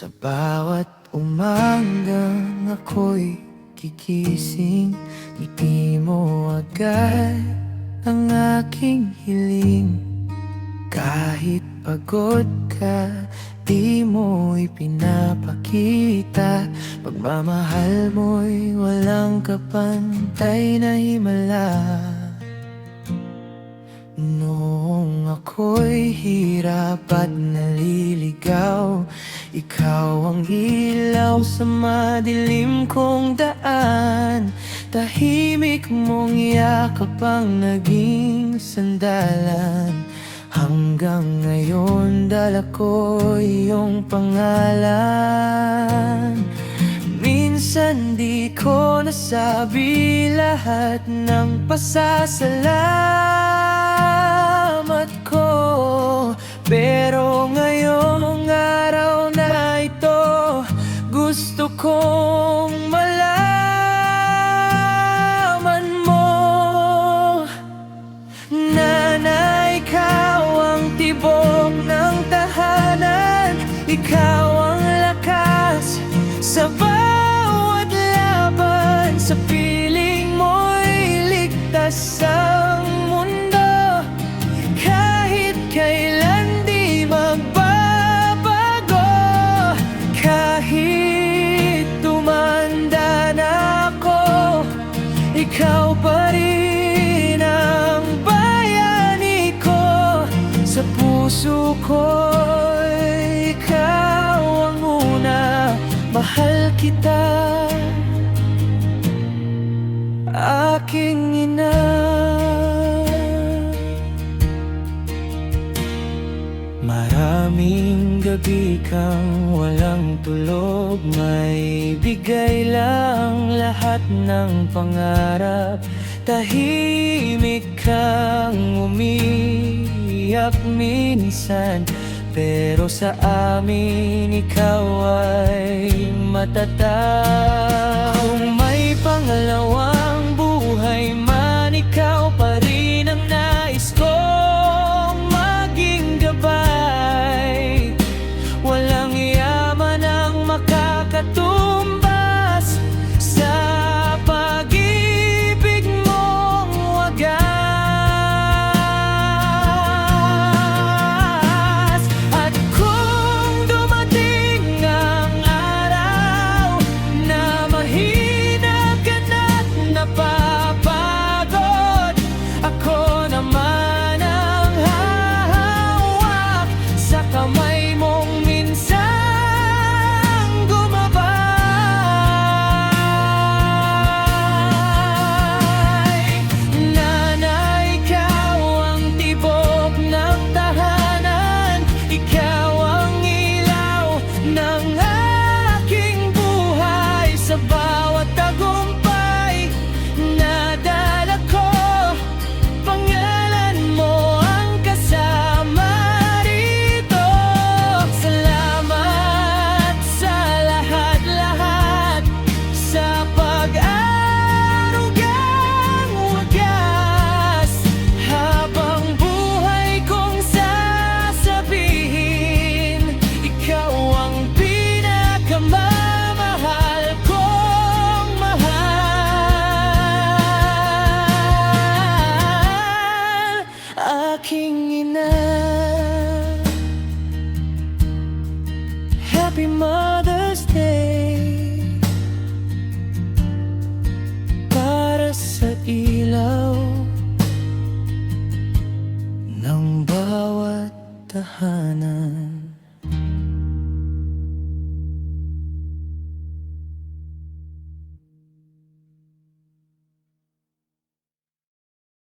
Sa bawat umagang ako'y gigising, ngiti mo agad ang aking hiling. Kahit pagod ka, di mo ipinapakita. Pagmamahal mo'y walang kapantay na himala. Noong ako'y hirap at naliligaw, ikaw ang ilaw sa madilim kong daan. Tahimik mong yakap ang naging sandalan. Hanggang ngayon dala ko iyong pangalan. Minsan di ko nasabi lahat ng pasasalamat ko, pero ngayong araw na ito, gusto kong malaman mo na ikaw ang tibok ng tahanan. Ikaw ang lakas sa bawat laban. Sa piling mo'y ligtas ang mundo. Kahit kailan di magbabago. Kahit tumanda na ako, ikaw pa rin ang bayani ko. Sa puso ko, ikaw ang una. Mahal kita, aking ina. Maraming gabi kang walang tulog, may bigay lang lahat ng pangarap. Tahimik kang umiyak minsan, pero sa amin ikaw ay matatag. Kung may pangalawang buhay man, ikaw pa rin ang nais kong maging gabay. Walang yaman ang makakatumbas sa pag-ibig mong wagas. At kung dumating ang araw na mahina ka na't napapagod, ako naman ang hahawak sa kamay mong minsang gumabay. Nanay, ikaw ang tibok ng tahanan. Ikaw ang ilaw ng aking buhay. Sa bawat tagumpay na dala ko, pangalan mo ang kasama rito. Salamat sa lahat-lahat, sa pag-arugang wagas. Habang buhay kong sasabihin, ikaw ang pinakamamahal kong mahal, aking ina. Happy Mother's Day para sa iyo.